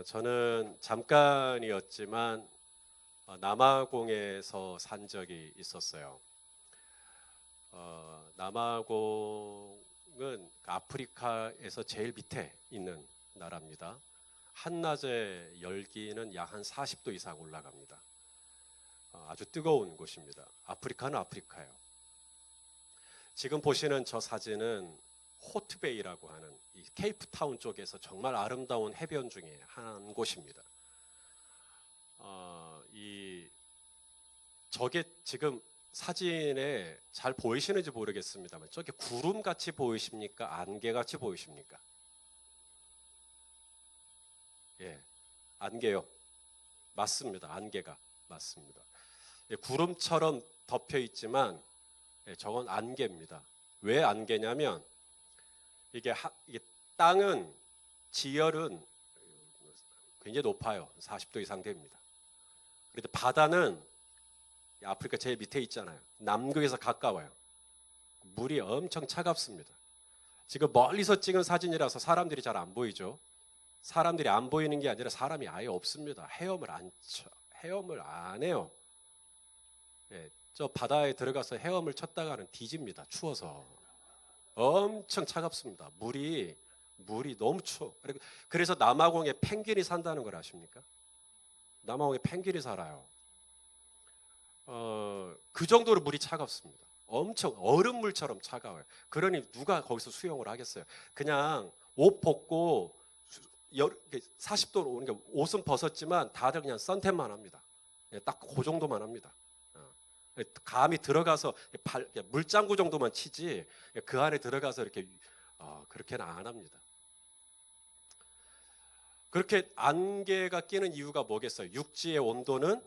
저는 잠깐이었지만 남아공에서 산 적이 있었어요. 남아공은 아프리카에서 제일 밑에 있는 나라입니다. 한낮의 열기는 약 한 40도 이상 올라갑니다. 아주 뜨거운 곳입니다. 아프리카는 아프리카예요. 지금 보시는 저 사진은 호트베이라고 하는 이 케이프타운 쪽에서 정말 아름다운 해변 중에 한 곳입니다. 저게 지금 사진에 잘 보이시는지 모르겠습니다만 저게 구름같이 보이십니까? 안개같이 보이십니까? 예, 안개요. 맞습니다. 안개가 맞습니다. 예, 구름처럼 덮여 있지만 저건 안개입니다. 왜 안개냐면 이게 땅은 지열은 굉장히 높아요. 40도 이상 됩니다. 그런데 바다는 아프리카 제일 밑에 있잖아요. 남극에서 가까워요. 물이 엄청 차갑습니다. 지금 멀리서 찍은 사진이라서 사람들이 잘 안 보이죠. 사람들이 안 보이는 게 아니라 사람이 아예 없습니다. 헤엄을 안 쳐. 헤엄을 안 해요. 예, 저 바다에 들어가서 헤엄을 쳤다가는 뒤집니다. 추워서. 엄청 차갑습니다. 물이 너무 추워. 그래서 남아공에 펭귄이 산다는 걸 아십니까? 남아공에 펭귄이 살아요. 그 정도로 물이 차갑습니다. 엄청 얼음물처럼 차가워요. 그러니 누가 거기서 수영을 하겠어요? 그냥 옷 벗고 40도로 오는 게 옷은 벗었지만 다들 그냥 선탠만 합니다. 딱 그 정도만 합니다. 감이 들어가서 물장구 정도만 치지 그 안에 들어가서 이렇게 그렇게는 안 합니다. 그렇게 안개가 끼는 이유가 뭐겠어요? 육지의 온도는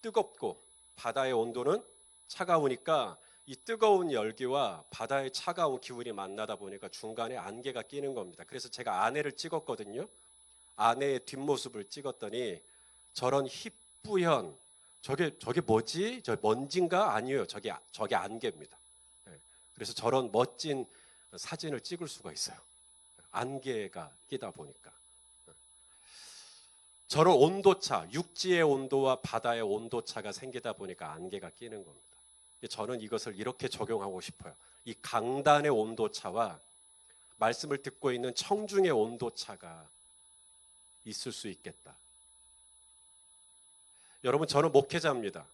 뜨겁고 바다의 온도는 차가우니까 이 뜨거운 열기와 바다의 차가운 기운이 만나다 보니까 중간에 안개가 끼는 겁니다. 그래서 제가 아내를 찍었거든요. 아내의 뒷모습을 찍었더니 저런 희뿌연 저게 뭐지? 저 먼지인가? 아니에요. 저게 안개입니다. 그래서 저런 멋진 사진을 찍을 수가 있어요. 안개가 끼다 보니까. 저런 온도차, 육지의 온도와 바다의 온도차가 생기다 보니까 안개가 끼는 겁니다. 저는 이것을 이렇게 적용하고 싶어요. 이 강단의 온도차와 말씀을 듣고 있는 청중의 온도차가 있을 수 있겠다. 여러분, 저는 목회자입니다.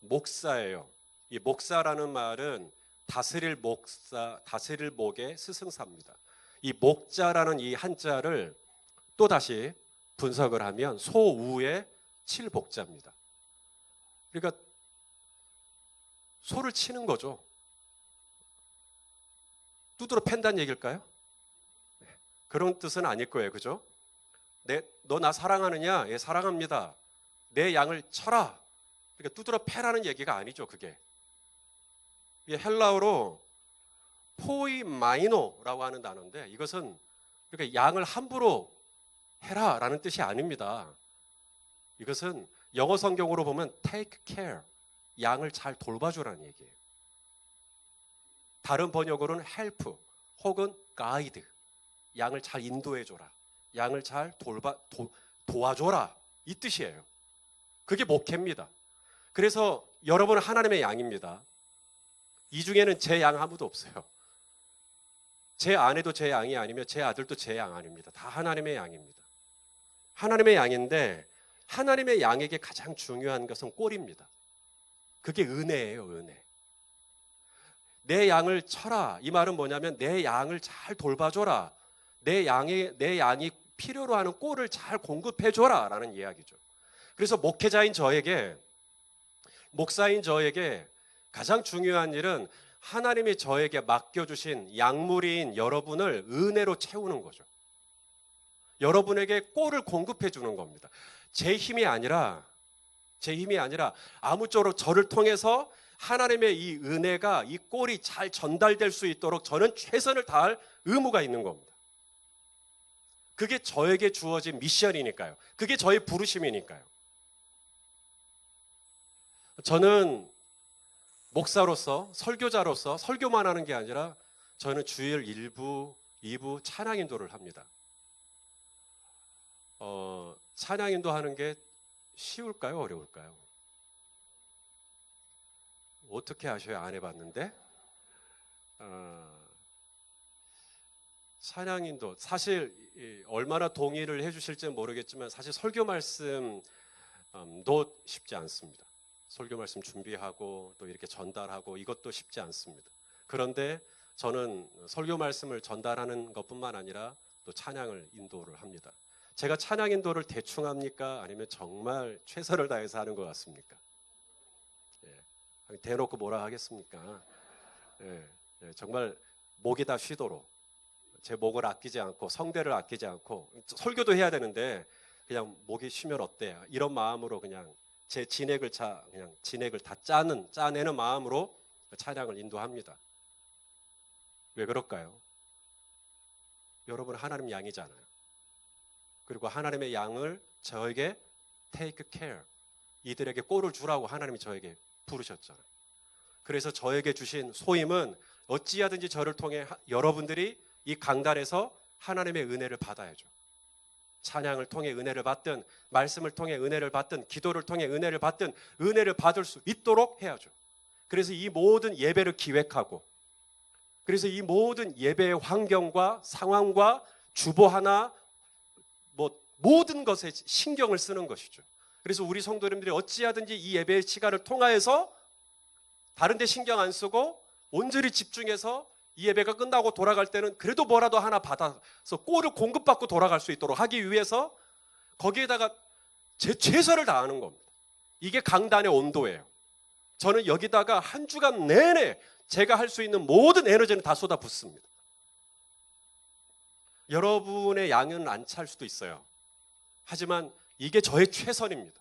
목사예요. 이 목사라는 말은 다스릴 목의 스승사입니다. 이 목자라는 이 한자를 또 다시 분석을 하면 소우의 칠복자입니다. 그러니까 소를 치는 거죠. 두드러 팬다는 얘기일까요? 그런 뜻은 아닐 거예요. 그죠? 너 나 사랑하느냐? 예, 사랑합니다. 내 양을 쳐라. 그러니까 두드러 패라는 얘기가 아니죠. 그게 헬라어로 포이마이노라고 하는 단어인데 이것은 그러니까 양을 함부로 해라라는 뜻이 아닙니다. 이것은 영어 성경으로 보면 take care, 양을 잘 돌봐주라는 얘기예요. 다른 번역으로는 help 혹은 guide, 양을 잘 인도해줘라, 양을 잘 도와줘라, 이 뜻이에요. 그게 목회입니다. 그래서 여러분은 하나님의 양입니다. 이 중에는 제 양 아무도 없어요. 제 아내도 제 양이 아니며 제 아들도 제 양 아닙니다. 다 하나님의 양입니다. 하나님의 양인데 하나님의 양에게 가장 중요한 것은 꼴입니다. 그게 은혜예요. 은혜. 내 양을 쳐라. 이 말은 뭐냐면 내 양을 잘 돌봐줘라. 내 양이 필요로 하는 꼴을 잘 공급해줘라 라는 이야기죠. 그래서 목회자인 저에게, 목사인 저에게 가장 중요한 일은 하나님이 저에게 맡겨주신 양무리인 여러분을 은혜로 채우는 거죠. 여러분에게 꼴을 공급해 주는 겁니다. 제 힘이 아니라 아무쪼록 저를 통해서 하나님의 이 은혜가, 이 꼴이 잘 전달될 수 있도록 저는 최선을 다할 의무가 있는 겁니다. 그게 저에게 주어진 미션이니까요. 그게 저의 부르심이니까요. 저는 목사로서, 설교자로서 설교만 하는 게 아니라 저는 주일 1부, 2부 찬양 인도를 합니다. 찬양 인도하는 게 쉬울까요? 어려울까요? 어떻게 하셔야 안 해봤는데? 찬양 인도 사실 얼마나 동의를 해주실지는 모르겠지만 사실 설교 말씀도 쉽지 않습니다. 설교 말씀 준비하고 또 이렇게 전달하고 이것도 쉽지 않습니다. 그런데 저는 설교 말씀을 전달하는 것뿐만 아니라 또 찬양을 인도를 합니다. 제가 찬양 인도를 대충 합니까? 아니면 정말 최선을 다해서 하는 것 같습니까? 대놓고 뭐라 하겠습니까? 정말 목이 다 쉬도록 제 목을 아끼지 않고 성대를 아끼지 않고 설교도 해야 되는데 그냥 목이 쉬면 어때? 이런 마음으로 그냥 제 진액을 다 짜내는 마음으로 찬양을 인도합니다. 왜 그럴까요? 여러분 하나님 양이잖아요. 그리고 하나님의 양을 저에게 take care, 이들에게 꼴을 주라고 하나님이 저에게 부르셨잖아요. 그래서 저에게 주신 소임은 어찌하든지 저를 통해 여러분들이 이 강단에서 하나님의 은혜를 받아야죠. 찬양을 통해 은혜를 받든 말씀을 통해 은혜를 받든 기도를 통해 은혜를 받든 은혜를 받을 수 있도록 해야죠. 그래서 이 모든 예배를 기획하고 그래서 이 모든 예배의 환경과 상황과 주보 하나 모든 것에 신경을 쓰는 것이죠. 그래서 우리 성도님들이 어찌하든지 이 예배의 시간을 통하여서 다른 데 신경 안 쓰고 온전히 집중해서 이 예배가 끝나고 돌아갈 때는 그래도 뭐라도 하나 받아서 꼴을 공급받고 돌아갈 수 있도록 하기 위해서 거기에다가 제 최선을 다하는 겁니다. 이게 강단의 온도예요. 저는 여기다가 한 주간 내내 제가 할 수 있는 모든 에너지는 다 쏟아붓습니다. 여러분의 양은 안 찰 수도 있어요. 하지만 이게 저의 최선입니다.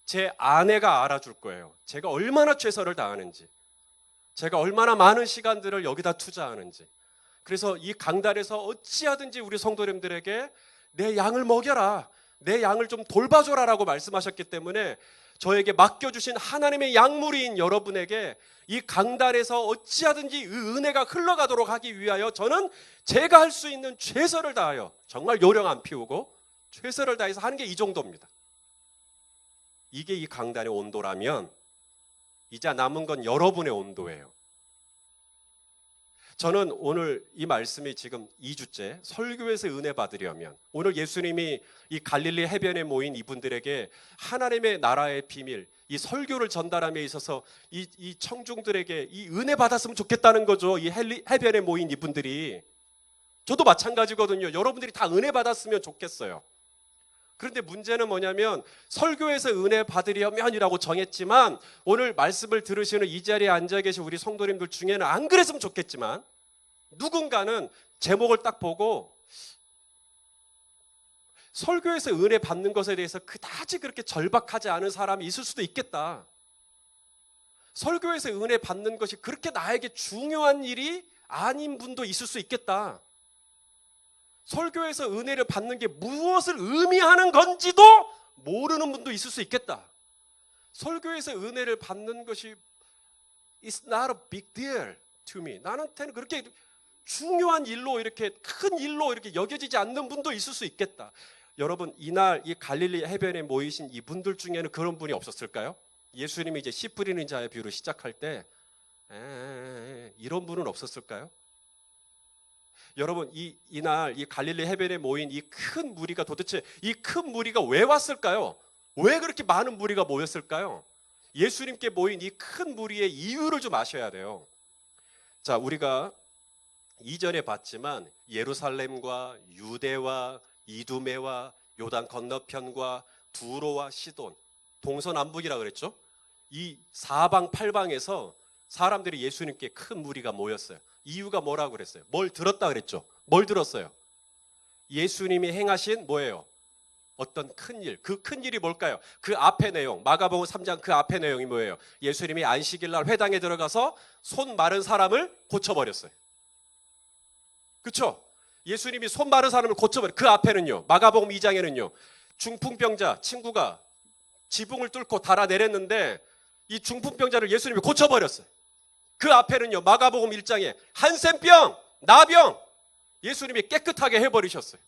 제 아내가 알아줄 거예요. 제가 얼마나 최선을 다하는지, 제가 얼마나 많은 시간들을 여기다 투자하는지. 그래서 이 강단에서 어찌하든지 우리 성도님들에게 내 양을 먹여라, 내 양을 좀 돌봐줘라 라고 말씀하셨기 때문에 저에게 맡겨주신 하나님의 양무리인 여러분에게 이 강단에서 어찌하든지 이 은혜가 흘러가도록 하기 위하여 저는 제가 할 수 있는 최선을 다하여 정말 요령 안 피우고 최선을 다해서 하는 게 이 정도입니다. 이게 이 강단의 온도라면 이제 남은 건 여러분의 온도예요. 저는 오늘 이 말씀이 지금 2주째 설교에서 은혜 받으려면 오늘 예수님이 이 갈릴리 해변에 모인 이분들에게 하나님의 나라의 비밀, 이 설교를 전달함에 있어서 이 청중들에게 이 은혜 받았으면 좋겠다는 거죠. 이 해변에 모인 이분들이. 저도 마찬가지거든요. 여러분들이 다 은혜 받았으면 좋겠어요. 그런데 문제는 뭐냐면 설교에서 은혜 받으려면이라고 정했지만 오늘 말씀을 들으시는 이 자리에 앉아 계신 우리 성도님들 중에는 안 그랬으면 좋겠지만 누군가는 제목을 딱 보고 설교에서 은혜 받는 것에 대해서 그다지 그렇게 절박하지 않은 사람이 있을 수도 있겠다. 설교에서 은혜 받는 것이 그렇게 나에게 중요한 일이 아닌 분도 있을 수 있겠다. 설교에서 은혜를 받는 게 무엇을 의미하는 건지도 모르는 분도 있을 수 있겠다. 설교에서 은혜를 받는 것이 It's not a big deal to me. 나한테는 그렇게 중요한 일로 이렇게 큰 일로 이렇게 여겨지지 않는 분도 있을 수 있겠다. 여러분 이날 이 갈릴리 해변에 모이신 이분들 중에는 그런 분이 없었을까요? 예수님이 이제 씨 뿌리는 자의 비유를 시작할 때 이런 분은 없었을까요? 여러분 이날 이 갈릴리 해변에 모인 이 큰 무리가 도대체 이 큰 무리가 왜 왔을까요? 왜 그렇게 많은 무리가 모였을까요? 예수님께 모인 이 큰 무리의 이유를 좀 아셔야 돼요. 자, 우리가 이전에 봤지만 예루살렘과 유대와 이두메와 요단 건너편과 두로와 시돈, 동서남북이라 그랬죠? 이 사방팔방에서 사람들이 예수님께 큰 무리가 모였어요. 이유가 뭐라고 그랬어요? 뭘 들었다 그랬죠? 뭘 들었어요? 예수님이 행하신 뭐예요? 어떤 큰일. 그 큰일이 뭘까요? 그 앞의 내용, 마가복음 3장 그 앞의 내용이 뭐예요? 예수님이 안식일 날 회당에 들어가서 손 마른 사람을 고쳐버렸어요. 그렇죠? 예수님이 손 마른 사람을 고쳐버렸어요. 그 앞에는요, 마가복음 2장에는요 중풍병자 친구가 지붕을 뚫고 달아내렸는데 이 중풍병자를 예수님이 고쳐버렸어요. 그 앞에는요 마가복음 1장에 한센병, 나병 예수님이 깨끗하게 해버리셨어요.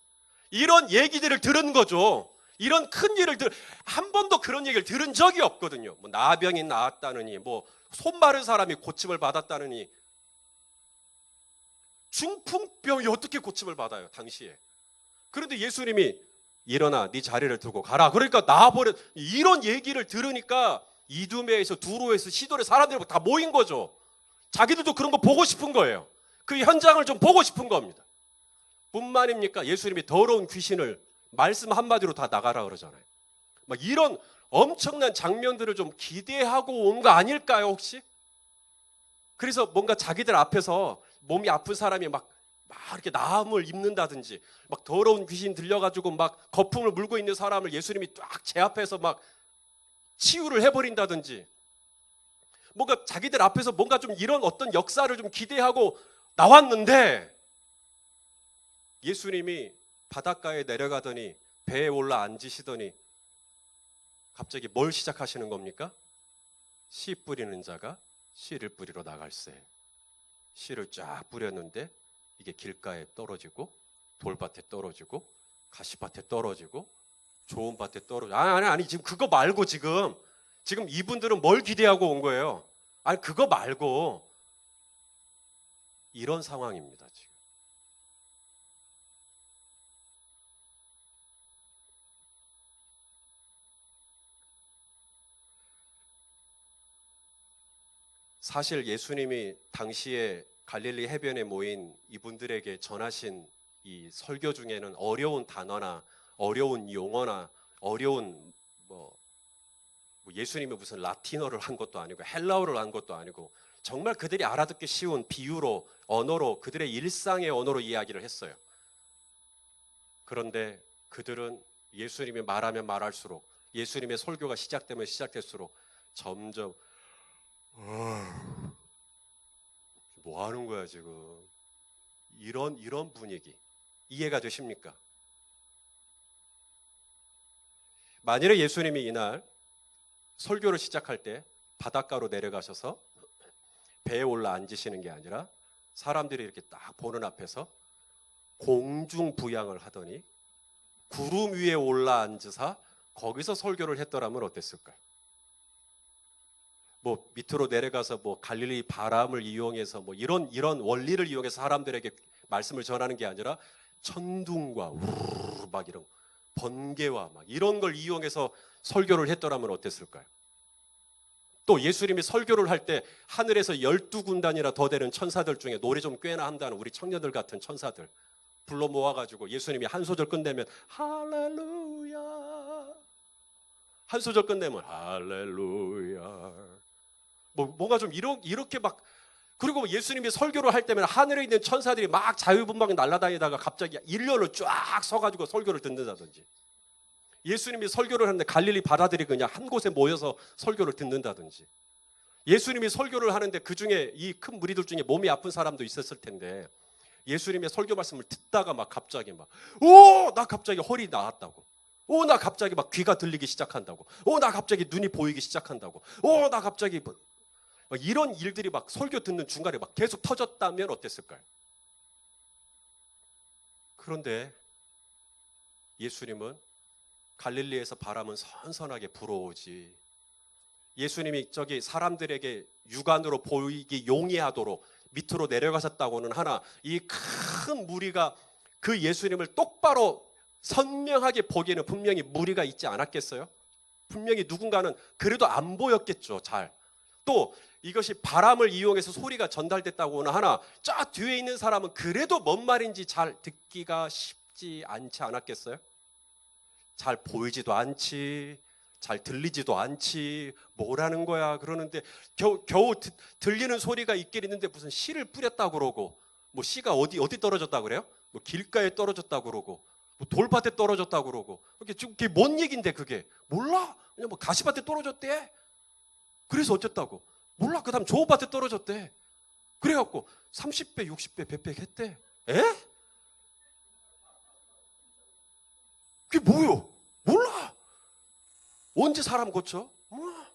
이런 얘기들을 들은 거죠. 이런 큰 일을 한 번도 그런 얘기를 들은 적이 없거든요. 뭐 나병이 나았다느니, 뭐 손 마른 사람이 고침을 받았다느니. 중풍병이 어떻게 고침을 받아요, 당시에? 그런데 예수님이 일어나 네 자리를 두고 가라. 그러니까 나와버려. 이런 얘기를 들으니까 이두메에서 두로에서 시돌에 사람들이 다 모인 거죠. 자기들도 그런 거 보고 싶은 거예요. 그 현장을 좀 보고 싶은 겁니다. 뿐만입니까? 예수님이 더러운 귀신을 말씀 한마디로 다 나가라 그러잖아요. 막 이런 엄청난 장면들을 좀 기대하고 온 거 아닐까요, 혹시? 그래서 뭔가 자기들 앞에서 몸이 아픈 사람이 막 이렇게 나음을 입는다든지, 막 더러운 귀신 들려가지고 막 거품을 물고 있는 사람을 예수님이 딱 제 앞에서 막 치유를 해버린다든지, 뭔가 자기들 앞에서 뭔가 좀 이런 어떤 역사를 좀 기대하고 나왔는데, 예수님이 바닷가에 내려가더니 배에 올라 앉으시더니 갑자기 뭘 시작하시는 겁니까? 씨 뿌리는 자가 씨를 뿌리러 나갈세. 씨를 쫙 뿌렸는데 이게 길가에 떨어지고 돌밭에 떨어지고 가시밭에 떨어지고 좋은 밭에 떨어지고, 아니 지금 그거 말고 지금 이분들은 뭘 기대하고 온 거예요? 아니 그거 말고 이런 상황입니다. 지금 사실 예수님이 당시에 갈릴리 해변에 모인 이분들에게 전하신 이 설교 중에는 어려운 단어나 어려운 용어나 어려운 뭐 예수님이 무슨 라틴어를 한 것도 아니고 헬라어를 한 것도 아니고 정말 그들이 알아듣기 쉬운 비유로, 언어로, 그들의 일상의 언어로 이야기를 했어요. 그런데 그들은 예수님이 말하면 말할수록, 예수님의 설교가 시작되면 시작될수록 점점 뭐 하는 거야 지금, 이런 분위기 이해가 되십니까? 만일에 예수님이 이날 설교를 시작할 때 바닷가로 내려가셔서 배에 올라 앉으시는 게 아니라 사람들이 이렇게 딱 보는 앞에서 공중부양을 하더니 구름 위에 올라 앉으사 거기서 설교를 했더라면 어땠을까요? 뭐 밑으로 내려가서 뭐 갈릴리 바람을 이용해서 뭐 이런 원리를 이용해서 사람들에게 말씀을 전하는 게 아니라 천둥과 우르르 막 이런 번개와 막 이런 걸 이용해서 설교를 했더라면 어땠을까요? 또 예수님이 설교를 할 때 하늘에서 12군단이나 더 되는 천사들 중에 노래 좀 꽤나 한다는 우리 청년들 같은 천사들 불러 모아가지고 예수님이 한 소절 끝내면 할렐루야, 한 소절 끝내면 할렐루야, 뭔가 좀 이렇게 막, 그리고 예수님이 설교를 할 때면 하늘에 있는 천사들이 막 자유분방 날아다니다가 갑자기 일렬로 쫙 서가지고 설교를 듣는다든지, 예수님이 설교를 하는데 갈릴리 바다들이 그냥 한 곳에 모여서 설교를 듣는다든지, 예수님이 설교를 하는데 그 중에 이 큰 무리들 중에 몸이 아픈 사람도 있었을 텐데 예수님의 설교 말씀을 듣다가 막 갑자기 나 갑자기 허리 나았다고, 나 갑자기 막 귀가 들리기 시작한다고, 나 갑자기 눈이 보이기 시작한다고, 나 갑자기 막 이런 일들이 막 설교 듣는 중간에 막 계속 터졌다면 어땠을까요? 그런데 예수님은 갈릴리에서 바람은 선선하게 불어오지, 예수님이 저기 사람들에게 육안으로 보이기 용이하도록 밑으로 내려가셨다고는 하나 이 큰 무리가 그 예수님을 똑바로 선명하게 보기에는 분명히 무리가 있지 않았겠어요? 분명히 누군가는 그래도 안 보였겠죠. 잘. 또 이것이 바람을 이용해서 소리가 전달됐다고는 하나 저 뒤에 있는 사람은 그래도 뭔 말인지 잘 듣기가 쉽지 않지 않았겠어요? 잘 보이지도 않지, 잘 들리지도 않지, 뭐라는 거야 그러는데 겨우 들리는 소리가 있긴 있는데 무슨 씨를 뿌렸다고 그러고, 뭐 씨가 어디 떨어졌다고 그래요? 뭐 길가에 떨어졌다고 그러고, 뭐 돌밭에 떨어졌다고 그러고, 그게 뭔 얘긴데 그게 몰라? 그냥 뭐 가시밭에 떨어졌대. 그래서 어쨌다고 몰라. 그 다음 좋은 밭에 떨어졌대. 그래갖고 30배 60배 100배 했대. 에? 그게 뭐요? 몰라. 언제 사람 고쳐? 몰라.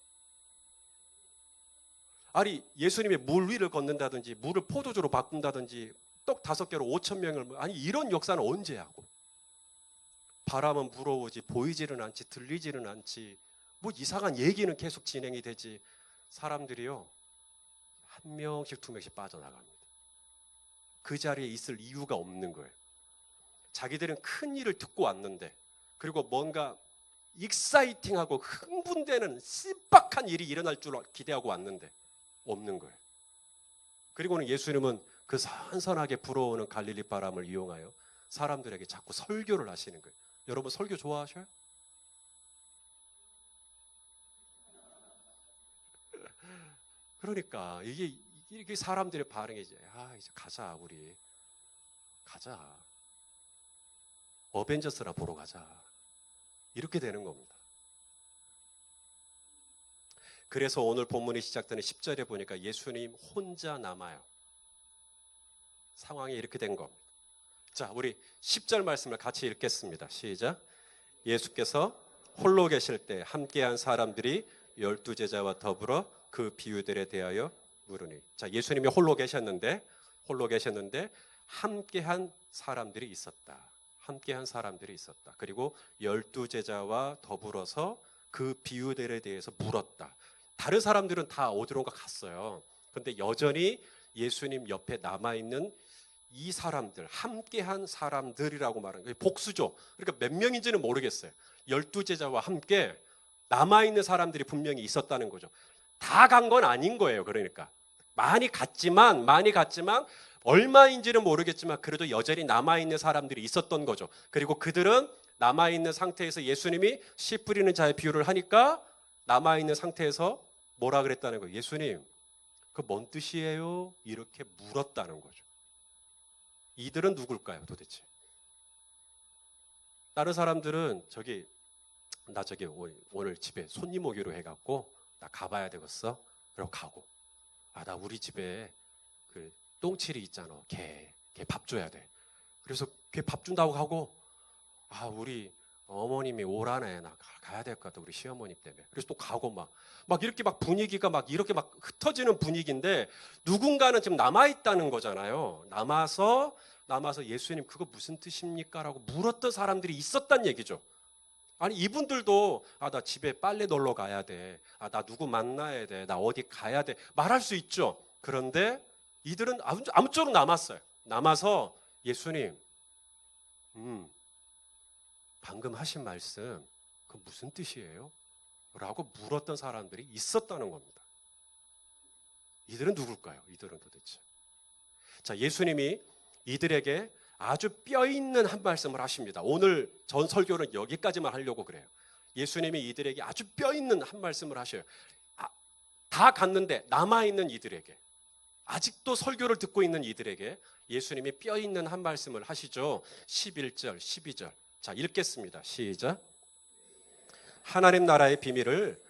아니 예수님이 물 위를 걷는다든지 물을 포도주로 바꾼다든지 떡 5개로 5천 명을, 아니 이런 역사는 언제 하고? 바람은 불어오지 보이지는 않지 들리지는 않지 뭐 이상한 얘기는 계속 진행이 되지 사람들이요 한 명씩 두 명씩 빠져나갑니다. 그 자리에 있을 이유가 없는 거예요. 자기들은 큰 일을 듣고 왔는데 그리고 뭔가 익사이팅하고 흥분되는 신박한 일이 일어날 줄 기대하고 왔는데 없는 거예요. 그리고는 예수님은 그 선선하게 불어오는 갈릴리 바람을 이용하여 사람들에게 자꾸 설교를 하시는 거예요. 여러분 설교 좋아하셔요? 그러니까 이게 사람들의 반응이지. 이제 가자 우리 가자. 어벤져스나 보러 가자. 이렇게 되는 겁니다. 그래서 오늘 본문이 시작되는 10절에 보니까 예수님 혼자 남아요. 상황이 이렇게 된 겁니다. 자, 우리 10절 말씀을 같이 읽겠습니다. 시작. 예수께서 홀로 계실 때 함께한 사람들이 12제자와 더불어 그 비유들에 대하여 물으니. 자, 예수님이 홀로 계셨는데 함께한 사람들이 있었다. 함께한 사람들이 있었다. 그리고 12제자와 더불어서 그 비유들에 대해서 물었다. 다른 사람들은 다 어디론가 갔어요. 그런데 여전히 예수님 옆에 남아있는 이 사람들, 함께한 사람들이라고 말하는 거예요. 복수죠. 그러니까 몇 명인지는 모르겠어요. 12제자와 함께 남아있는 사람들이 분명히 있었다는 거죠. 다 간 건 아닌 거예요. 그러니까 많이 갔지만 얼마인지는 모르겠지만 그래도 여전히 남아있는 사람들이 있었던 거죠. 그리고 그들은 남아있는 상태에서 예수님이 씨 뿌리는 자의 비유를 하니까 남아있는 상태에서 뭐라 그랬다는 거예요. 예수님, 그 뭔 뜻이에요? 이렇게 물었다는 거죠. 이들은 누굴까요 도대체? 다른 사람들은 나 오늘 집에 손님 오기로 해갖고 나 가봐야 되겠어. 그러고 가고 나 우리 집에 그 똥칠이 있잖아. 걔 밥 줘야 돼. 그래서 걔 밥 준다고 가고 우리 어머님이 오라네. 나 가야 될 것 같아. 우리 시어머님 때문에. 그래서 또 가고 막 이렇게 막 분위기가 막 이렇게 막 흩어지는 분위기인데 누군가는 지금 남아있다는 거잖아요. 남아서 예수님 그거 무슨 뜻입니까? 라고 물었던 사람들이 있었단 얘기죠. 아니 이분들도 나 집에 빨래 놀러 가야 돼. 나 누구 만나야 돼. 나 어디 가야 돼. 말할 수 있죠. 그런데 이들은 아무쪼록 남았어요. 남아서 예수님 방금 하신 말씀 그 무슨 뜻이에요? 라고 물었던 사람들이 있었다는 겁니다. 이들은 누굴까요? 이들은 도대체. 자, 예수님이 이들에게 아주 뼈있는 한 말씀을 하십니다. 오늘 전 설교는 여기까지만 하려고 그래요. 예수님이 이들에게 아주 뼈있는 한 말씀을 하셔요. 다 갔는데 남아있는 이들에게, 아직도 설교를 듣고 있는 이들에게 예수님이 뼈있는 한 말씀을 하시죠. 11절, 12절. 자, 읽겠습니다. 시작. 하나님 나라의 비밀을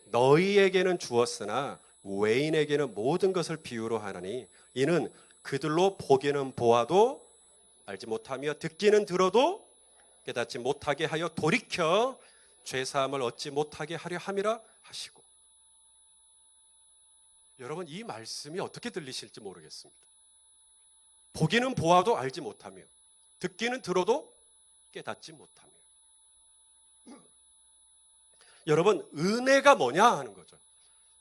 너희에게는 주었으나 외인에게는 모든 것을 비유로 하나니 이는 그들로 보기는 보아도 알지 못하며 듣기는 들어도 깨닫지 못하게 하여 돌이켜 죄사함을 얻지 못하게 하려 함이라 하시고. 여러분 이 말씀이 어떻게 들리실지 모르겠습니다. 보기는 보아도 알지 못하며 듣기는 들어도 깨닫지 못하며. 여러분 은혜가 뭐냐 하는 거죠.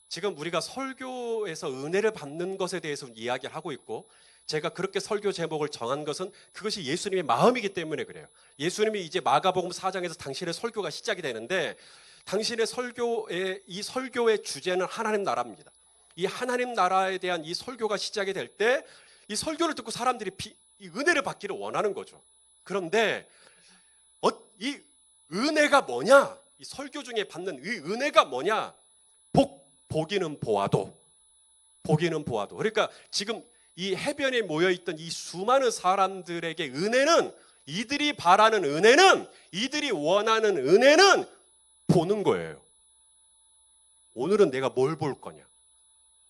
지금 우리가 설교에서 은혜를 받는 것에 대해서 이야기를 하고 있고 제가 그렇게 설교 제목을 정한 것은 그것이 예수님의 마음이기 때문에 그래요. 예수님이 이제 마가복음 4장에서 당신의 설교가 시작이 되는데 당신의 이 설교의 주제는 하나님 나라입니다. 이 하나님 나라에 대한 이 설교가 시작이 될 때 이 설교를 듣고 사람들이 이 은혜를 받기를 원하는 거죠. 그런데 이 은혜가 뭐냐? 이 설교 중에 받는 이 은혜가 뭐냐? 보기는 보아도. 그러니까 지금 이 해변에 모여있던 이 수많은 사람들에게 은혜는, 이들이 바라는 은혜는, 이들이 원하는 은혜는 보는 거예요. 오늘은 내가 뭘 볼 거냐?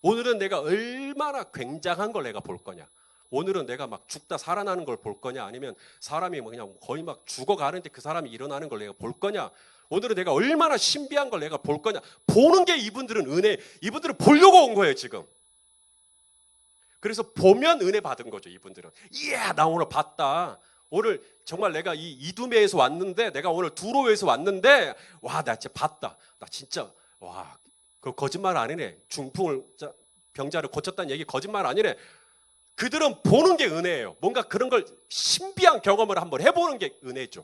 오늘은 내가 얼마나 굉장한 걸 내가 볼 거냐? 오늘은 내가 막 죽다 살아나는 걸 볼 거냐? 아니면 사람이 그냥 거의 막 죽어가는데 그 사람이 일어나는 걸 내가 볼 거냐? 오늘은 내가 얼마나 신비한 걸 내가 볼 거냐? 보는 게 이분들은 은혜, 이분들은 보려고 온 거예요 지금. 그래서 보면 은혜 받은 거죠 이분들은. 이야 나 오늘 봤다. 오늘 정말 내가 이 이두매에서 왔는데, 내가 오늘 두로에서 왔는데, 와, 나 진짜 봤다. 나 진짜, 와, 그 거짓말 아니네. 중풍을, 병자를 고쳤다는 얘기 거짓말 아니네. 그들은 보는 게 은혜예요. 뭔가 그런 걸 신비한 경험을 한번 해보는 게 은혜죠.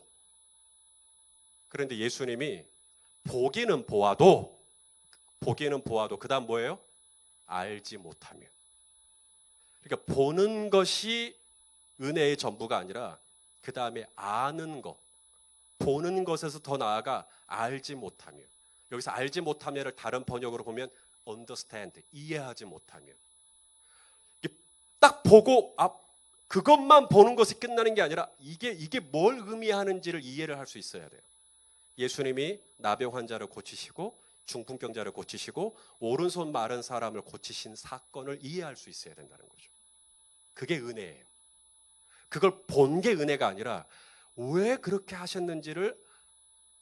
그런데 예수님이 보기는 보아도 그 다음 뭐예요? 알지 못하며. 그러니까 보는 것이 은혜의 전부가 아니라 그 다음에 아는 것, 보는 것에서 더 나아가 알지 못하며. 여기서 알지 못하며를 다른 번역으로 보면 understand, 이해하지 못하며. 딱 보고 그것만 보는 것이 끝나는 게 아니라 이게 뭘 의미하는지를 이해를 할 수 있어야 돼요. 예수님이 나병 환자를 고치시고 중풍병자를 고치시고 오른손 마른 사람을 고치신 사건을 이해할 수 있어야 된다는 거죠. 그게 은혜예요. 그걸 본 게 은혜가 아니라 왜 그렇게 하셨는지를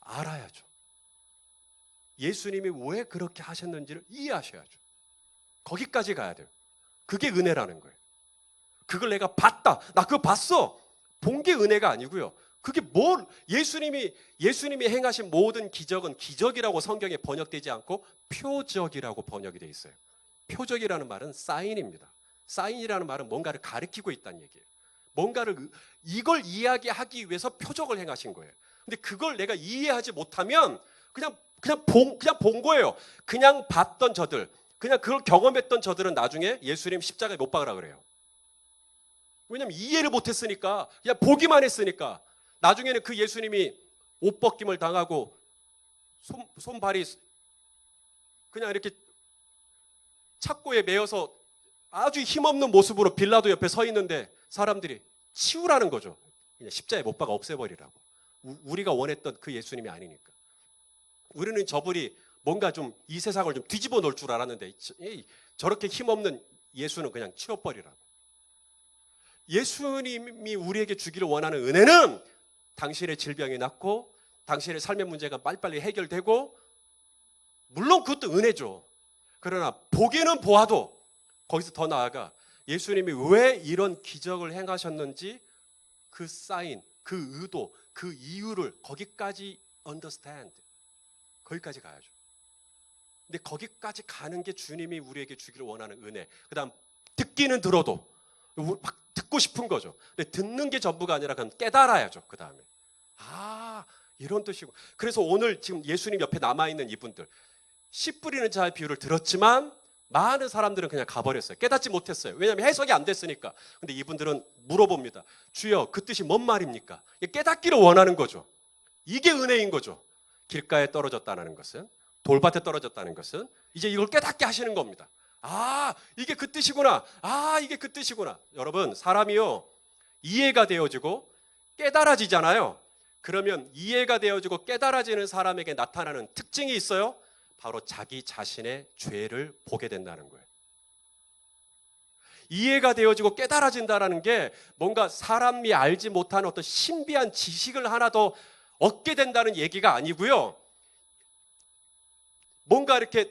알아야죠. 예수님이 왜 그렇게 하셨는지를 이해하셔야죠. 거기까지 가야 돼요. 그게 은혜라는 거예요. 그걸 내가 봤다. 나 그거 봤어. 본 게 은혜가 아니고요. 그게 예수님이 행하신 모든 기적은 기적이라고 성경에 번역되지 않고 표적이라고 번역이 되어 있어요. 표적이라는 말은 사인입니다. 사인이라는 말은 뭔가를 가리키고 있다는 얘기예요. 이걸 이야기하기 위해서 표적을 행하신 거예요. 근데 그걸 내가 이해하지 못하면 그냥 본 거예요. 그냥 봤던 저들, 그냥 그걸 경험했던 저들은 나중에 예수님 십자가에 못 박으라 그래요. 왜냐면 이해를 못했으니까, 그냥 보기만 했으니까. 나중에는 그 예수님이 옷 벗김을 당하고 손발이 그냥 이렇게 착고에 매여서 아주 힘없는 모습으로 빌라도 옆에 서 있는데 사람들이 치우라는 거죠. 그냥 십자가에 못 박아 없애버리라고. 우리가 원했던 그 예수님이 아니니까. 우리는 저분이 뭔가 좀 이 세상을 좀 뒤집어 놓을 줄 알았는데 저렇게 힘없는 예수는 그냥 치워버리라고. 예수님이 우리에게 주기를 원하는 은혜는 당신의 질병이 낫고 당신의 삶의 문제가 빨리빨리 해결되고, 물론 그것도 은혜죠. 그러나 보기는 보아도 거기서 더 나아가 예수님이 왜 이런 기적을 행하셨는지 그 사인, 그 의도, 그 이유를 거기까지 understand, 거기까지 가야죠. 근데 거기까지 가는 게 주님이 우리에게 주기를 원하는 은혜. 그 다음 듣기는 들어도 막 듣고 싶은 거죠. 근데 듣는 게 전부가 아니라 그건 깨달아야죠. 그 다음에 이런 뜻이고. 그래서 오늘 지금 예수님 옆에 남아있는 이분들, 씨 뿌리는 자의 비유를 들었지만 많은 사람들은 그냥 가버렸어요. 깨닫지 못했어요. 왜냐하면 해석이 안 됐으니까. 근데 이분들은 물어봅니다. 주여, 그 뜻이 뭔 말입니까? 깨닫기를 원하는 거죠. 이게 은혜인 거죠. 길가에 떨어졌다는 것은, 돌밭에 떨어졌다는 것은 이제 이걸 깨닫게 하시는 겁니다. 이게 그 뜻이구나. 이게 그 뜻이구나. 여러분, 사람이요, 이해가 되어지고 깨달아지잖아요. 그러면 이해가 되어지고 깨달아지는 사람에게 나타나는 특징이 있어요. 바로 자기 자신의 죄를 보게 된다는 거예요. 이해가 되어지고 깨달아진다는 게 뭔가 사람이 알지 못하는 어떤 신비한 지식을 하나 더 얻게 된다는 얘기가 아니고요. 뭔가 이렇게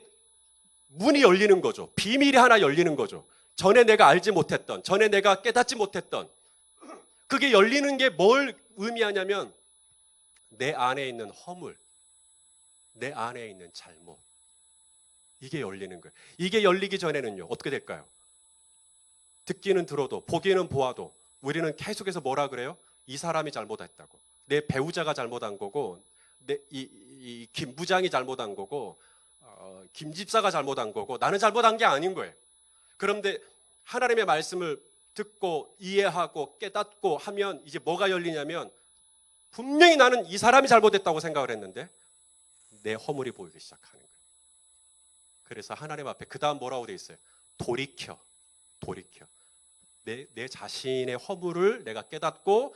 문이 열리는 거죠. 비밀이 하나 열리는 거죠. 전에 내가 알지 못했던, 전에 내가 깨닫지 못했던, 그게 열리는 게 뭘 의미하냐면 내 안에 있는 허물, 내 안에 있는 잘못, 이게 열리는 거예요. 이게 열리기 전에는요, 어떻게 될까요? 듣기는 들어도 보기는 보아도 우리는 계속해서 뭐라 그래요? 이 사람이 잘못했다고, 내 배우자가 잘못한 거고, 이 김 부장이 잘못한 거고, 김 집사가 잘못한 거고, 나는 잘못한 게 아닌 거예요. 그런데 하나님의 말씀을 듣고 이해하고 깨닫고 하면 이제 뭐가 열리냐면, 분명히 나는 이 사람이 잘못했다고 생각을 했는데 내 허물이 보이기 시작하는 거예요. 그래서 하나님 앞에 그 다음 뭐라고 돼 있어요? 돌이켜. 내 자신의 허물을 내가 깨닫고,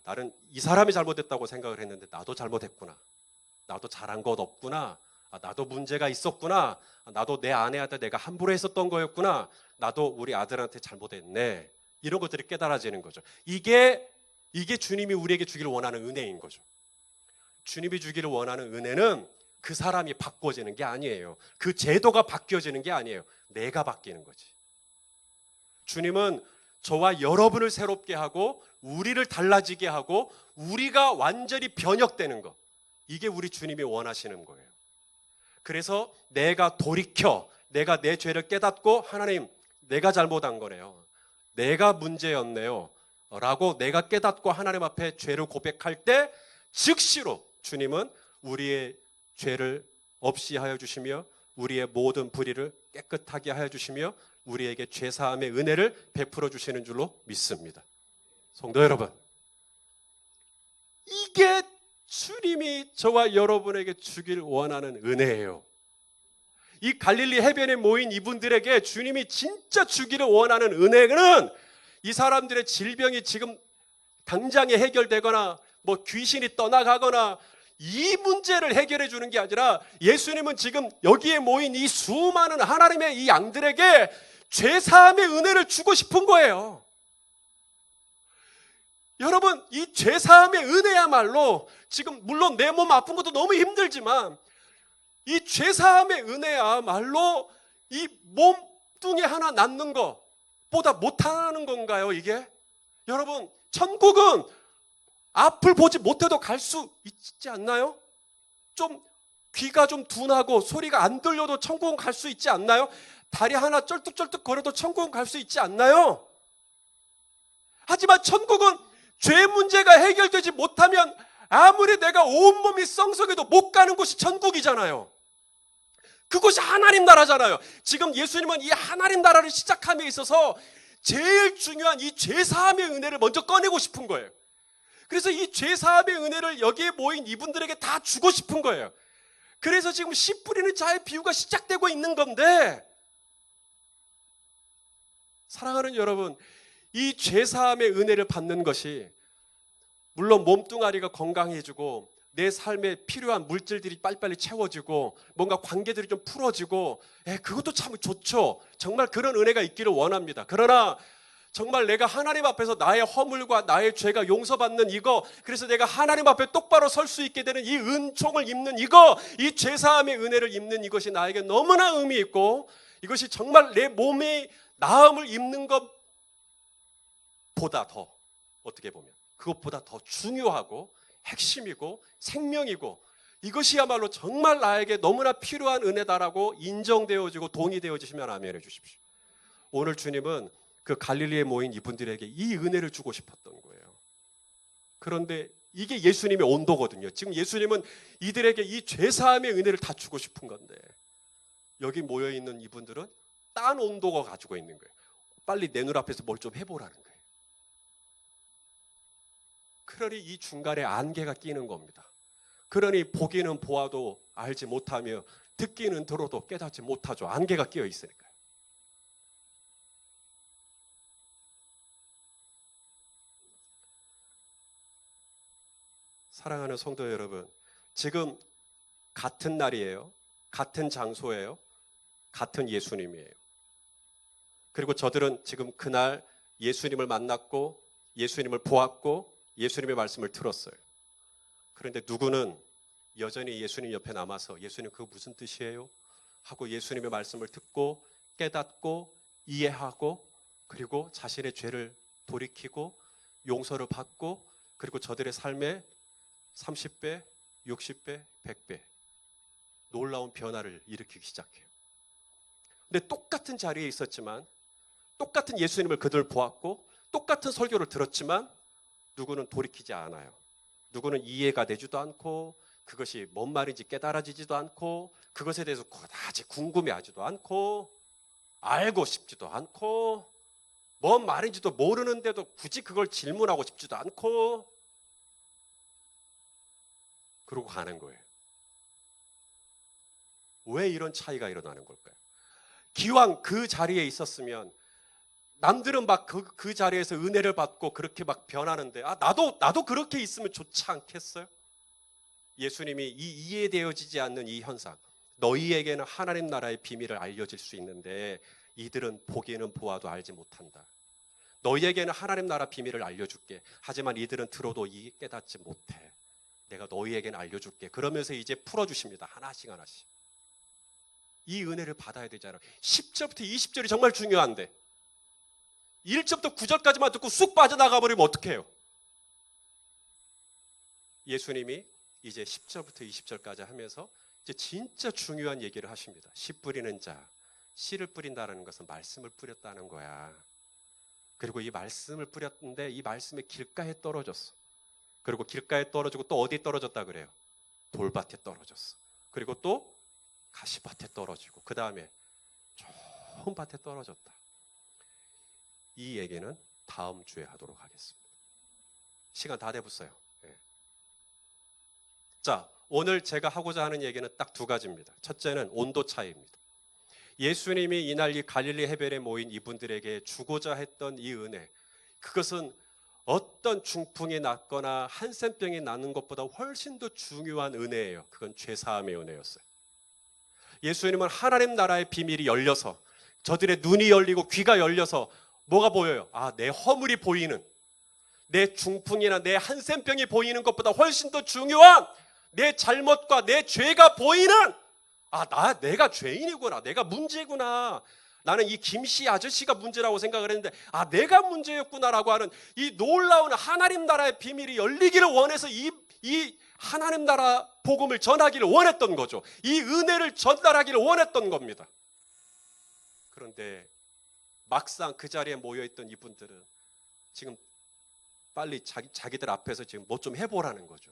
나는 이 사람이 잘못했다고 생각을 했는데 나도 잘못했구나. 나도 잘한 것 없구나. 나도 문제가 있었구나. 나도 내 아내한테 내가 함부로 했었던 거였구나. 나도 우리 아들한테 잘못했네. 이런 것들이 깨달아지는 거죠. 이게 주님이 우리에게 주기를 원하는 은혜인 거죠. 주님이 주기를 원하는 은혜는 그 사람이 바꿔지는 게 아니에요. 그 제도가 바뀌어지는 게 아니에요. 내가 바뀌는 거지. 주님은 저와 여러분을 새롭게 하고 우리를 달라지게 하고 우리가 완전히 변혁되는 것, 이게 우리 주님이 원하시는 거예요. 그래서 내가 돌이켜 내가 내 죄를 깨닫고 하나님 내가 잘못한 거네요, 내가 문제였네요 라고 내가 깨닫고 하나님 앞에 죄를 고백할 때 즉시로 주님은 우리의 죄를 없이 하여 주시며 우리의 모든 불의를 깨끗하게 하여 주시며 우리에게 죄사함의 은혜를 베풀어 주시는 줄로 믿습니다. 성도 여러분, 이게 주님이 저와 여러분에게 주길 원하는 은혜예요. 이 갈릴리 해변에 모인 이분들에게 주님이 진짜 주기를 원하는 은혜는 이 사람들의 질병이 지금 당장에 해결되거나 뭐 귀신이 떠나가거나 이 문제를 해결해 주는 게 아니라 예수님은 지금 여기에 모인 이 수많은 하나님의 이 양들에게 죄사함의 은혜를 주고 싶은 거예요. 여러분, 이 죄사함의 은혜야말로 지금 물론 내 몸 아픈 것도 너무 힘들지만 이 죄사함의 은혜야말로 이 몸뚱이 하나 낫는 것보다 못하는 건가요, 이게? 여러분, 천국은 앞을 보지 못해도 갈 수 있지 않나요? 좀 귀가 좀 둔하고 소리가 안 들려도 천국은 갈 수 있지 않나요? 다리 하나 쩔뚝쩔뚝 거려도 천국은 갈 수 있지 않나요? 하지만 천국은 죄 문제가 해결되지 못하면 아무리 내가 온몸이 썽썽해도 못 가는 곳이 천국이잖아요. 그곳이 하나님 나라잖아요. 지금 예수님은 이 하나님 나라를 시작함에 있어서 제일 중요한 이 죄사함의 은혜를 먼저 꺼내고 싶은 거예요. 그래서 이 죄사함의 은혜를 여기에 모인 이분들에게 다 주고 싶은 거예요. 그래서 지금 씨 뿌리는 자의 비유가 시작되고 있는 건데, 사랑하는 여러분, 이 죄사함의 은혜를 받는 것이 물론 몸뚱아리가 건강해지고 내 삶에 필요한 물질들이 빨리빨리 채워지고 뭔가 관계들이 좀 풀어지고 그것도 참 좋죠. 정말 그런 은혜가 있기를 원합니다. 그러나 정말 내가 하나님 앞에서 나의 허물과 나의 죄가 용서받는 이거, 그래서 내가 하나님 앞에 똑바로 설 수 있게 되는 이 은총을 입는 이거, 이 죄사함의 은혜를 입는 이것이 나에게 너무나 의미 있고, 이것이 정말 내 몸의 나음을 입는 것보다 더, 어떻게 보면 그것보다 더 중요하고 핵심이고 생명이고, 이것이야말로 정말 나에게 너무나 필요한 은혜다라고 인정되어지고 동의되어지시면 아멘해 주십시오. 오늘 주님은 그 갈릴리에 모인 이분들에게 이 은혜를 주고 싶었던 거예요. 그런데 이게 예수님의 온도거든요. 지금 예수님은 이들에게 이 죄사함의 은혜를 다 주고 싶은 건데, 여기 모여있는 이분들은 딴 온도가 가지고 있는 거예요. 빨리 내 눈앞에서 뭘 좀 해보라는 거예요. 그러니 이 중간에 안개가 끼는 겁니다. 그러니 보기는 보아도 알지 못하며 듣기는 들어도 깨닫지 못하죠. 안개가 끼어 있으니까요. 사랑하는 성도 여러분, 지금 같은 날이에요. 같은 장소예요. 같은 예수님이에요. 그리고 저들은 지금 그날 예수님을 만났고 예수님을 보았고 예수님의 말씀을 들었어요. 그런데 누구는 여전히 예수님 옆에 남아서 예수님 그거 무슨 뜻이에요? 하고 예수님의 말씀을 듣고 깨닫고 이해하고 그리고 자신의 죄를 돌이키고 용서를 받고, 그리고 저들의 삶에 30배, 60배, 100배 놀라운 변화를 일으키기 시작해요. 근데 똑같은 자리에 있었지만, 똑같은 예수님을 그들 보았고 똑같은 설교를 들었지만 누구는 돌이키지 않아요. 누구는 이해가 되지도 않고 그것이 뭔 말인지 깨달아지지도 않고 그것에 대해서 그다지 궁금해하지도 않고 알고 싶지도 않고 뭔 말인지도 모르는데도 굳이 그걸 질문하고 싶지도 않고 그러고 가는 거예요. 왜 이런 차이가 일어나는 걸까요? 기왕 그 자리에 있었으면 남들은 막 그 자리에서 은혜를 받고 그렇게 막 변하는데, 나도 그렇게 있으면 좋지 않겠어요? 예수님이 이 이해되어지지 않는 이 현상, 너희에게는 하나님 나라의 비밀을 알려질 수 있는데 이들은 보기는 보아도 알지 못한다. 너희에게는 하나님 나라 비밀을 알려줄게. 하지만 이들은 들어도 깨닫지 못해. 내가 너희에게는 알려줄게. 그러면서 이제 풀어주십니다. 하나씩 하나씩. 이 은혜를 받아야 되잖아요. 10절부터 20절이 정말 중요한데 1절부터 9절까지만 듣고 쑥 빠져나가 버리면 어떡해요? 예수님이 이제 10절부터 20절까지 하면서 이제 진짜 중요한 얘기를 하십니다. 씨 뿌리는 자, 씨를 뿌린다는 것은 말씀을 뿌렸다는 거야. 그리고 이 말씀을 뿌렸는데 이 말씀이 길가에 떨어졌어. 그리고 길가에 떨어지고 또 어디 떨어졌다 그래요? 돌밭에 떨어졌어. 그리고 또 가시밭에 떨어지고 그 다음에 좋은 밭에 떨어졌다. 이 얘기는 다음 주에 하도록 하겠습니다. 시간 다 돼봤어요. 네. 자, 오늘 제가 하고자 하는 얘기는 딱 두 가지입니다. 첫째는 온도 차이입니다. 예수님이 이날 이 갈릴리 해변에 모인 이분들에게 주고자 했던 이 은혜, 그것은 어떤 중풍이 났거나 한센병이 나는 것보다 훨씬 더 중요한 은혜예요. 그건 죄사함의 은혜였어요. 예수님은 하나님 나라의 비밀이 열려서 저들의 눈이 열리고 귀가 열려서 뭐가 보여요? 아, 내 허물이 보이는, 내 중풍이나 내 한센병이 보이는 것보다 훨씬 더 중요한 내 잘못과 내 죄가 보이는, 아, 내가 죄인이구나, 내가 문제구나, 나는 이 김씨 아저씨가 문제라고 생각을 했는데 아, 내가 문제였구나라고 하는 이 놀라운 하나님 나라의 비밀이 열리기를 원해서 이 하나님 나라 복음을 전하기를 원했던 거죠. 이 은혜를 전달하기를 원했던 겁니다. 그런데 막상 그 자리에 모여있던 이분들은 지금 빨리 자기들 앞에서 지금 뭐 좀 해보라는 거죠.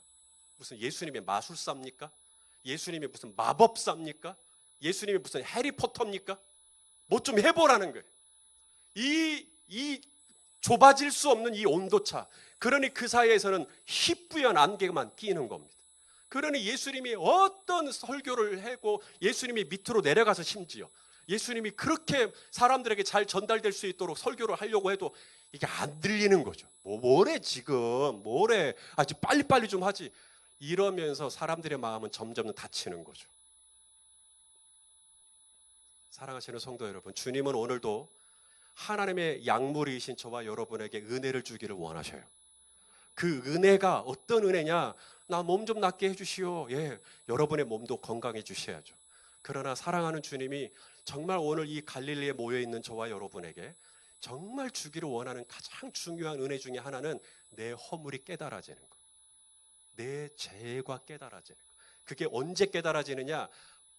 무슨 예수님의 마술사입니까? 예수님이 무슨 마법사입니까? 예수님이 무슨 해리포터입니까? 뭐 좀 해보라는 거예요. 이 좁아질 수 없는 이 온도차, 그러니 그 사이에서는 희뿌연 안개만 끼는 겁니다. 그러니 예수님이 어떤 설교를 하고 예수님이 밑으로 내려가서 심지어 예수님이 그렇게 사람들에게 잘 전달될 수 있도록 설교를 하려고 해도 이게 안 들리는 거죠. 뭐래 지금, 뭐래, 아주 빨리빨리 좀 하지, 이러면서 사람들의 마음은 점점 다치는 거죠. 사랑하시는 성도 여러분, 주님은 오늘도 하나님의 약물이신 저와 여러분에게 은혜를 주기를 원하셔요. 그 은혜가 어떤 은혜냐? 나 몸 좀 낫게 해주시오. 예, 여러분의 몸도 건강해 주셔야죠. 그러나 사랑하는 주님이 정말 오늘 이 갈릴리에 모여있는 저와 여러분에게 정말 주기를 원하는 가장 중요한 은혜 중에 하나는 내 허물이 깨달아지는 것, 내 죄가 깨달아지는 것. 그게 언제 깨달아지느냐?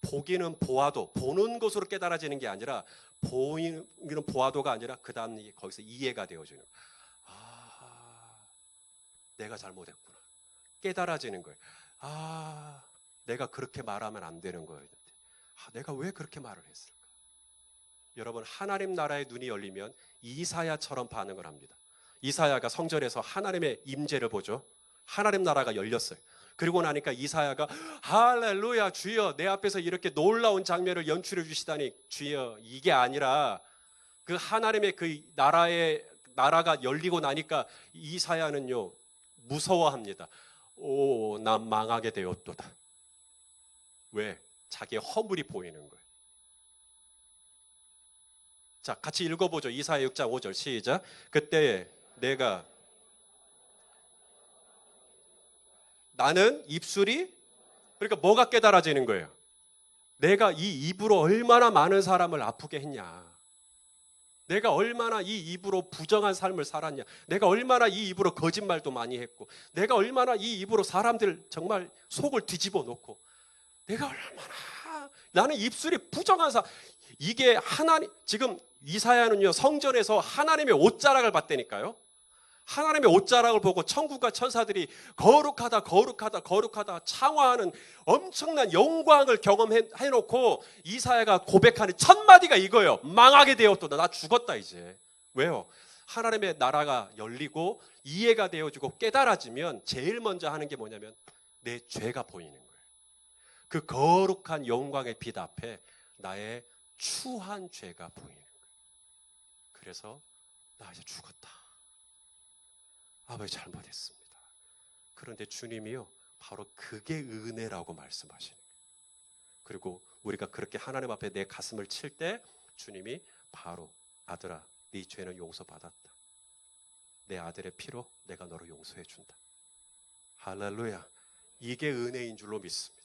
보기는 보아도, 보는 것으로 깨달아지는 게 아니라, 보이는 보아도가 아니라 그 다음 거기서 이해가 되어지는 거예요. 아, 내가 잘못했구나, 깨달아지는 거예요. 아, 내가 그렇게 말하면 안 되는 거예요. 아, 내가 왜 그렇게 말을 했을까? 여러분, 하나님 나라의 눈이 열리면 이사야처럼 반응을 합니다. 이사야가 성전에서 하나님의 임재를 보죠. 하나님 나라가 열렸어요. 그리고 나니까 이사야가 할렐루야, 주여, 내 앞에서 이렇게 놀라운 장면을 연출해 주시다니, 주여, 이게 아니라 그 하나님의 그 나라가 열리고 나니까 이사야는요 무서워합니다. 오, 난 망하게 되었도다. 왜? 자기의 허물이 보이는 거예요. 자, 같이 읽어보죠. 이사야 6장 5절 시작. 그때 내가, 나는 입술이, 그러니까 뭐가 깨달아지는 거예요? 내가 이 입으로 얼마나 많은 사람을 아프게 했냐, 내가 얼마나 이 입으로 부정한 삶을 살았냐, 내가 얼마나 이 입으로 거짓말도 많이 했고, 내가 얼마나 이 입으로 사람들 정말 속을 뒤집어 놓고, 내가 얼마나, 나는 입술이 부정한 이게 하나님, 지금 이사야는요 성전에서 하나님의 옷자락을 봤다니까요. 하나님의 옷자락을 보고 천국과 천사들이 거룩하다 거룩하다 거룩하다 창화하는 엄청난 영광을 경험해놓고 이사야가 고백하는 첫 마디가 이거예요. 망하게 되었도다. 나 죽었다 이제. 왜요? 하나님의 나라가 열리고 이해가 되어지고 깨달아지면 제일 먼저 하는 게 뭐냐면 내 죄가 보이는 거예요. 그 거룩한 영광의 빛 앞에 나의 추한 죄가 보이는 거예요. 그래서 나 이제 죽었다. 아버지 잘못했습니다. 그런데 주님이요 바로 그게 은혜라고 말씀하시는 거예요. 그리고 우리가 그렇게 하나님 앞에 내 가슴을 칠 때 주님이 바로 아들아, 네 죄는 용서받았다. 내 아들의 피로 내가 너를 용서해 준다. 할렐루야. 이게 은혜인 줄로 믿습니다.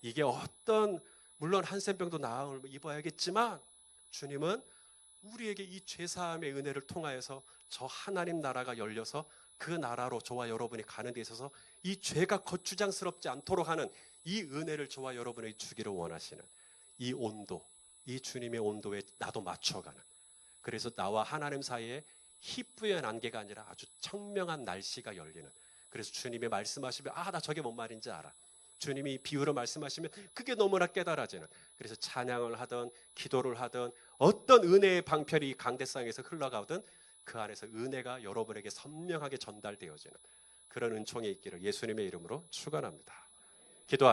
이게 어떤, 물론 한센병도 나음을 입어야겠지만 주님은 우리에게 이 죄사함의 은혜를 통하여서 저 하나님 나라가 열려서 그 나라로 저와 여러분이 가는 데 있어서 이 죄가 거추장스럽지 않도록 하는 이 은혜를 저와 여러분에게 주기를 원하시는 이 온도, 이 주님의 온도에 나도 맞춰가는, 그래서 나와 하나님 사이에 희뿌연 안개가 아니라 아주 청명한 날씨가 열리는, 그래서 주님이 말씀하시면 나 저게 뭔 말인지 알아. 주님이 비유로 말씀하시면 그게 너무나 깨달아지는, 그래서 찬양을 하든 기도를 하든 어떤 은혜의 방편이 이 강대상에서 흘러가든 그 안에서 은혜가 여러분에게 선명하게 전달되어지는 그런 은총이 있기를 예수님의 이름으로 축원합니다. 기도하겠습니다.